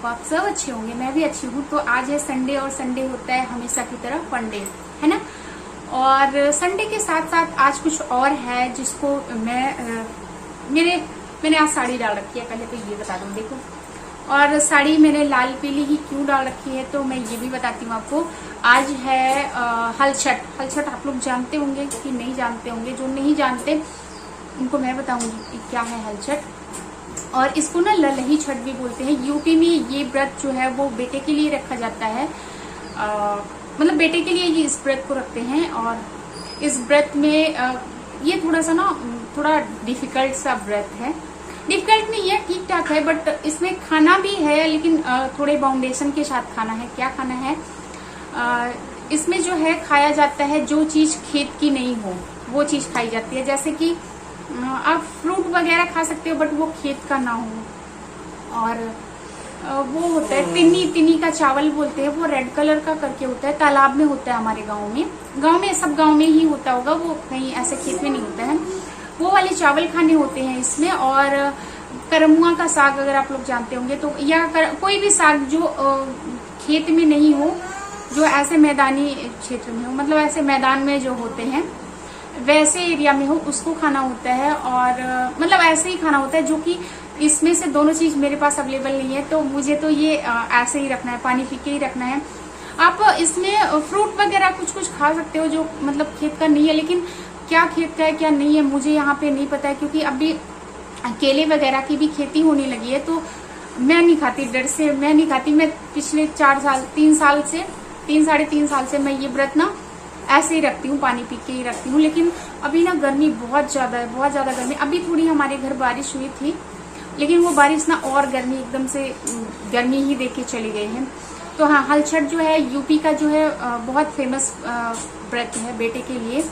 Hope आप सब अच्छे होंगे, मैं भी अच्छी हूँ। तो आज है संडे और संडे होता है हमेशा की तरह फन डे, है ना। और संडे के साथ साथ आज कुछ और है जिसको मैंने आज साड़ी डाल रखी है। पहले तो ये बता दूं, देखो, और साड़ी मैंने लाल पीली ही क्यों डाल रखी है तो मैं ये भी बताती हूँ आपको। आज है हलछट। हलछट आप लोग जानते होंगे कि नहीं जानते होंगे, जो नहीं जानते उनको मैं बताऊंगी क्या है हलछट। और इसको ना ललही छठ भी बोलते हैं। यूपी में ये व्रत जो है वो बेटे के लिए रखा जाता है, मतलब बेटे के लिए ये इस व्रत को रखते हैं। और इस व्रत में ये थोड़ा सा ना थोड़ा डिफिकल्ट सा व्रत है। डिफिकल्ट नहीं है, ठीक ठाक है, बट इसमें खाना भी है, लेकिन थोड़े बाउंडेशन के साथ खाना है। क्या खाना है, इसमें जो है खाया जाता है जो चीज खेत की नहीं हो वो चीज खाई जाती है। जैसे कि आप फ्रूट वगैरह खा सकते हो बट वो खेत का ना हो। और वो होता है तिन्नी का चावल बोलते हैं, वो रेड कलर का करके होता है, तालाब में होता है हमारे गांव में सब गांव में ही होता होगा, वो कहीं ऐसे खेत में नहीं होता है। वो वाले चावल खाने होते हैं इसमें। और करमुआ का साग अगर आप लोग जानते होंगे तो, या कोई भी साग जो खेत में नहीं हो, जो ऐसे मैदानी क्षेत्र में हो, मतलब ऐसे मैदान में जो होते हैं वैसे एरिया में हो, उसको खाना होता है। और मतलब ऐसे ही खाना होता है, जो कि इसमें से दोनों चीज मेरे पास अवेलेबल नहीं है तो मुझे तो ये ऐसे ही रखना है, पानी पी के ही रखना है। आप इसमें फ्रूट वगैरह कुछ कुछ खा सकते हो जो मतलब खेत का नहीं है, लेकिन क्या खेत का है क्या नहीं है मुझे यहाँ पे नहीं पता है, क्योंकि अभी केले वगैरह की भी खेती होने लगी है तो मैं नहीं खाती, डर से मैं नहीं खाती। मैं पिछले 3 साढ़े 3 साल से मैं ये व्रत ना ऐसे ही रखती हूँ, पानी पी के ही रखती हूँ। लेकिन अभी ना गर्मी बहुत ज्यादा है, बहुत ज्यादा गर्मी। अभी थोड़ी हमारे घर बारिश हुई थी, लेकिन वो बारिश ना और गर्मी एकदम से गर्मी ही देके चली गई है। तो हाँ, हलछट जो है यूपी का जो है बहुत फेमस व्रत है बेटे के लिए।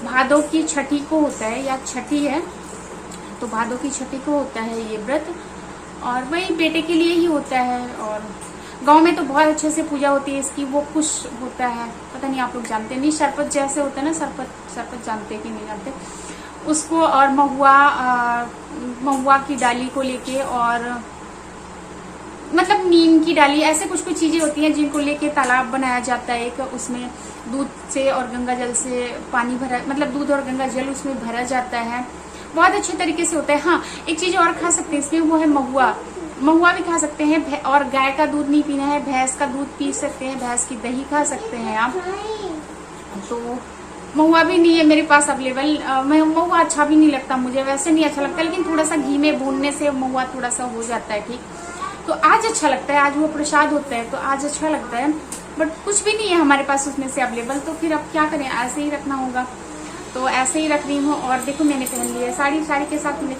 भादों की छठी को होता है, या छठी है तो भादों की छठी को होता है ये व्रत, और वही बेटे के लिए ही होता है। और गांव में तो बहुत अच्छे से पूजा होती है इसकी, वो कुछ होता है, पता नहीं आप लोग जानते नहीं, सरपत जैसे होता है ना, सरपत जानते हैं कि नहीं जानते उसको। और महुआ की डाली को लेके, और मतलब नीम की डाली, ऐसे कुछ कुछ चीजें होती हैं जिनको लेके तालाब बनाया जाता है एक, उसमें दूध से और गंगा जल से पानी भरा, मतलब दूध और गंगा जल उसमें भरा जाता है, बहुत अच्छे तरीके से होता है। हाँ, एक चीज और खा सकते हैं इसमें, वो है महुआ भी खा सकते हैं। और गाय का दूध नहीं पीना है, भैंस का दूध पी सकते हैं, भैंस की दही खा सकते हैं आप। तो महुआ भी नहीं है मेरे पास अवेलेबल। महुआ अच्छा भी नहीं लगता मुझे, वैसे नहीं अच्छा लगता, लेकिन थोड़ा सा घी में भूनने से महुआ थोड़ा सा हो जाता है ठीक। तो आज अच्छा लगता है, आज वो प्रसाद होता है तो आज अच्छा लगता है, बट कुछ भी नहीं है हमारे पास उसमें से अवेलेबल, तो फिर अब क्या करें, ऐसे ही रखना होगा। तो ऐसे ही रख रही हूँ। और देखो मैंने पहन ली है साड़ी के साथ मैंने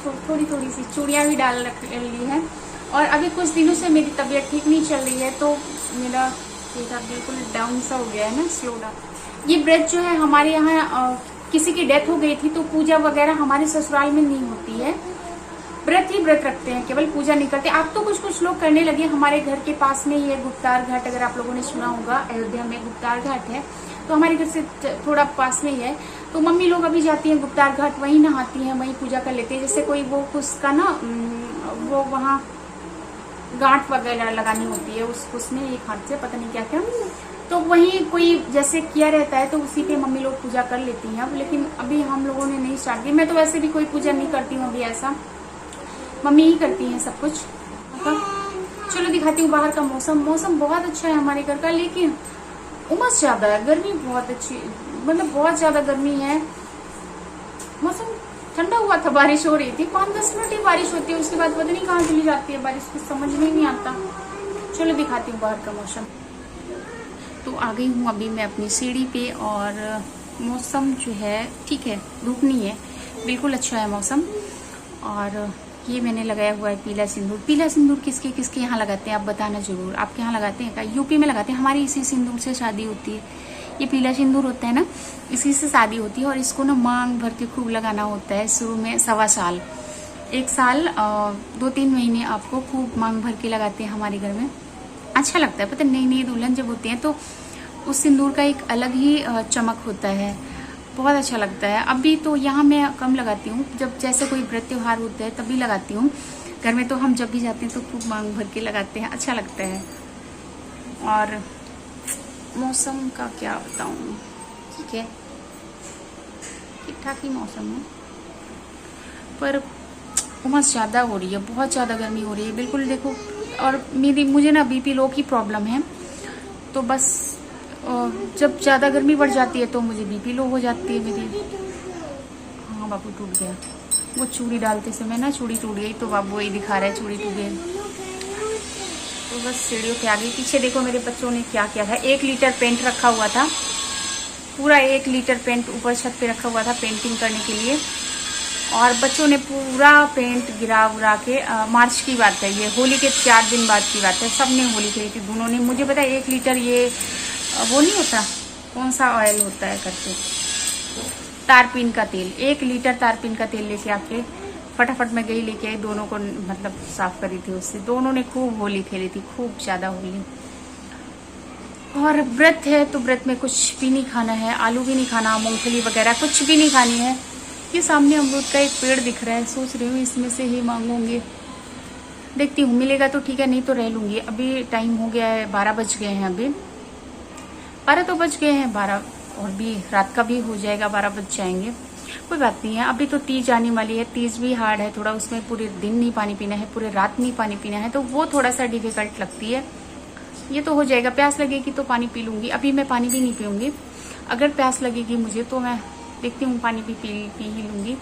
थोड़ी सी चूड़ियाँ भी डाल ली है। और अभी कुछ दिनों से मेरी तबीयत ठीक नहीं चल रही है तो मेरा पेट बिल्कुल डाउन सा हो गया है ना, स्लो डाउन। ये व्रत जो है हमारे यहाँ किसी की डेथ हो गई थी तो पूजा वगैरह हमारे ससुराल में नहीं होती है, व्रत ही व्रत रखते हैं, केवल पूजा नहीं करते। आप तो कुछ लोग करने लगे। हमारे घर के पास में ही है गुप्तार घाट, अगर आप लोगों ने सुना होगा, अयोध्या में गुप्तार घाट है, तो हमारे घर से थोड़ा पास में ही है। तो मम्मी लोग अभी जाती हैं गुप्तार घाट, वहीं नहाती हैं, वहीं पूजा कर लेते हैं। जैसे कोई वो उसका ना वो वहाँ गांठ वगैरह लगानी होती है उसमें एक हाथ से, पता नहीं क्या क्या, तो वहीं कोई जैसे किया रहता है तो उसी पे मम्मी लोग पूजा कर लेती हैं अब। लेकिन अभी हम लोगों ने नहीं स्टार्ट की। मैं तो वैसे भी कोई पूजा नहीं करती हूँ अभी, ऐसा मम्मी ही करती हैं सब कुछ। चलो दिखाती हूँ बाहर का मौसम। मौसम बहुत अच्छा है हमारे घर का, लेकिन उमस ज्यादा है, गर्मी बहुत अच्छी, मतलब बहुत ज्यादा गर्मी है। मौसम ठंडा हुआ था, बारिश हो रही थी, 5-10 मिनट ही बारिश होती है, उसके बाद पता नहीं कहाँ चली जाती है बारिश, कुछ समझ में नहीं आता। चलो दिखाती हूँ बाहर का मौसम। तो आ गई हूँ अभी मैं अपनी सीढ़ी पे, और मौसम जो है ठीक है, धूप नहीं है, बिल्कुल अच्छा है मौसम। और ये मैंने लगाया हुआ है पीला सिंदूर। पीला सिंदूर किसके किसके यहाँ लगाते हैं आप बताना जरूर, आपके यहाँ लगाते हैं क्या? यूपी में लगाते हैं, हमारी इसी सिंदूर से शादी होती है। ये पीला सिंदूर होता है ना, इसी से शादी होती है। और इसको ना मांग भर के खूब लगाना होता है, शुरू में 1.25 साल, 1 साल 2-3 महीने आपको खूब मांग भर के लगाते हैं हमारे घर में। अच्छा लगता है, पता नई दुल्हन जब होती है तो उस सिंदूर का एक अलग ही चमक होता है, बहुत अच्छा लगता है। अभी तो यहाँ मैं कम लगाती हूँ, जब जैसे कोई व्रत त्योहार होता है तभी लगाती हूँ। घर में तो हम जब भी जाते हैं तो खूब मांग भर के लगाते हैं, अच्छा लगता है। और मौसम का क्या बताऊं, ठीक है, ठीक ठाक ही मौसम है, पर उमस ज़्यादा हो रही है, बहुत ज़्यादा गर्मी हो रही है बिल्कुल। देखो, और मुझे ना बीपी लो की प्रॉब्लम है, तो बस जब ज़्यादा गर्मी बढ़ जाती है तो मुझे बीपी लो हो जाती है मेरी। हाँ बाबू टूट गया, वो चूड़ी डालते समय ना चूड़ी टूट गई, तो बाबू वही दिखा रहा है चूड़ी टूट गई। तो बस सीढ़ियों पे आ गई। पीछे देखो मेरे बच्चों ने क्या किया था, 1 लीटर पेंट रखा हुआ था, पूरा 1 लीटर पेंट ऊपर छत पे रखा हुआ था पेंटिंग करने के लिए, और बच्चों ने पूरा पेंट गिरा उरा के, मार्च की बात है ये, होली के 4 दिन बाद की बात है, सबने होली खेली थी दोनों ने। मुझे पता है 1 लीटर ये वो नहीं होता, कौन सा ऑयल होता है करके, तारपीन का तेल, 1 लीटर तारपीन का तेल लेके आके फटाफट मैं गई लेके आई, दोनों को मतलब साफ करी थी उससे। दोनों ने खूब होली खेली थी, खूब ज्यादा होली। और व्रत है तो व्रत में कुछ भी नहीं खाना है, आलू भी नहीं खाना, मूंगफली वगैरह कुछ भी नहीं खानी है। ये सामने अमरूद का एक पेड़ दिख रहा है, सोच रही हूँ इसमें से ही मांगूंगी, देखती हूँ मिलेगा तो ठीक है, नहीं तो रह लूंगी। अभी टाइम हो गया है, 12 बज गए हैं, अभी 12 तो बज गए हैं, 12 और भी रात का भी हो जाएगा, 12 बज जाएंगे, कोई बात नहीं है। अभी तो तीज आने वाली है, तीज भी हार्ड है थोड़ा, उसमें पूरे दिन नहीं पानी पीना है, पूरे रात नहीं पानी पीना है, तो वो थोड़ा सा डिफिकल्ट लगती है। ये तो हो जाएगा, प्यास लगेगी तो पानी पी लूंगी, अभी मैं पानी भी नहीं पीऊंगी। अगर प्यास लगेगी मुझे तो मैं देखती हूँ पानी भी पी ही लूंगी।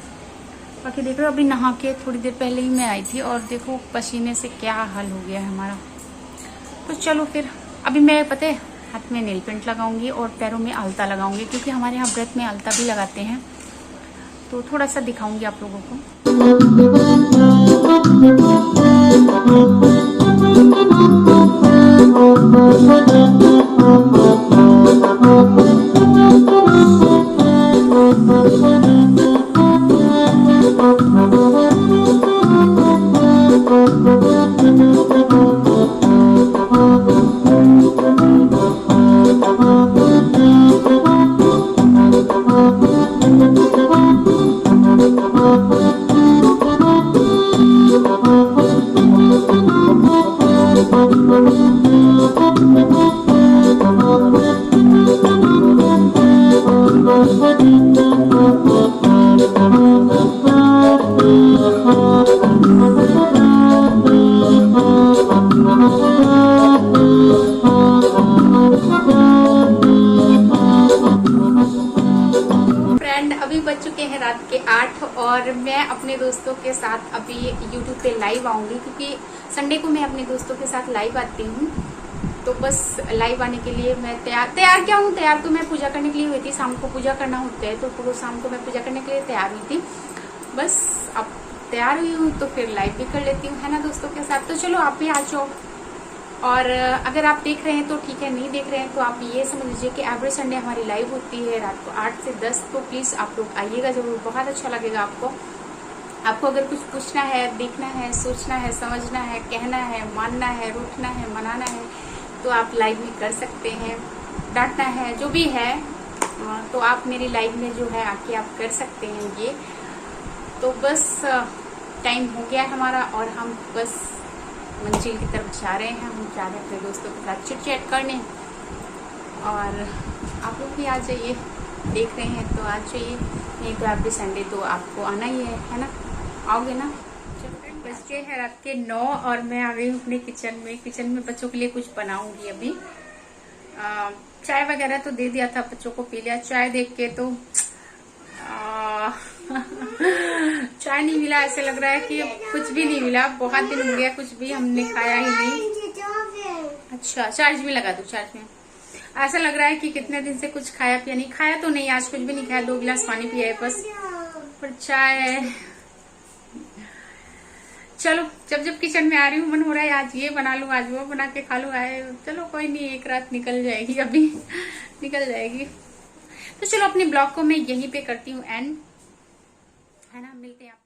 बाकी देख रहे हो, अभी नहा के थोड़ी देर पहले ही मैं आई थी, और देखो पसीने से क्या हाल हो गया है हमारा। तो चलो फिर, अभी मैं पता है हाथ में नेल पेंट लगाऊंगी और पैरों में आलता लगाऊंगी, क्योंकि हमारे यहाँ व्रत में आलता भी लगाते हैं, तो थोड़ा सा दिखाऊंगी आप लोगों को। अभी बज चुके हैं रात के 8 और मैं अपने दोस्तों के साथ अभी YouTube पे लाइव आऊंगी, क्योंकि संडे को मैं अपने दोस्तों के साथ लाइव आती हूँ। तो बस लाइव आने के लिए मैं तैयार क्या हूँ, तैयार तो मैं पूजा करने के लिए हुई थी, शाम को पूजा करना होता है, तो पूरा शाम को मैं पूजा करने के लिए तैयार हुई थी। बस अब तैयार हुई हूँ तो फिर लाइव भी कर लेती हूँ, है ना, दोस्तों के साथ। तो चलो आप भी आ जाओ, और अगर आप देख रहे हैं तो ठीक है, नहीं देख रहे हैं तो आप ये समझ लीजिए कि एवरी संडे हमारी लाइव होती है रात को 8 से 10। तो प्लीज़ आप लोग आइएगा जरूर, बहुत अच्छा लगेगा आपको। आपको अगर कुछ पूछना है, देखना है, सोचना है, समझना है, कहना है, मानना है, रूठना है, मनाना है, तो आप लाइव में कर सकते हैं। डांटना है, जो भी है, तो आप मेरी लाइव में जो है आके आप कर सकते हैं ये। तो बस टाइम हो गया है हमारा, और हम बस मंजिल की तरफ जा रहे हैं। हम जा रहे हैं अपने दोस्तों के साथ चिट चैट करने, और आप लोग भी आ जाइए, देख रहे हैं तो आ जाइए, नहीं तो एवरी संडे तो आपको आना ही है ना, आओगे ना। बज गए हैं रात के 9 और मैं आ गई हूँ अपने किचन में। किचन में बच्चों के लिए कुछ बनाऊंगी अभी। चाय वगैरह तो दे दिया था, बच्चों को पी लिया। चाय देख के तो चाय नहीं मिला, ऐसे लग रहा है कि कुछ भी नहीं मिला, बहुत दिन हो गया कुछ भी हमने खाया ही नहीं। अच्छा, चार्ज भी लगा दो, चार्ज में। ऐसा लग रहा है कि कितने दिन से कुछ खाया पिया नहीं, खाया तो नहीं, आज कुछ भी नहीं खाया, 2 गिलास पानी पिया है बस, पर चाय। चलो, जब जब किचन में आ रही हूँ मन हो रहा है आज ये बना लूं, आज वो बना के खा लूं। आए चलो कोई नहीं, एक रात निकल जाएगी, अभी निकल जाएगी। तो चलो अपने ब्लॉग को मैं यहीं पे करती हूँ एंड, है ना, मिलते हैं आप।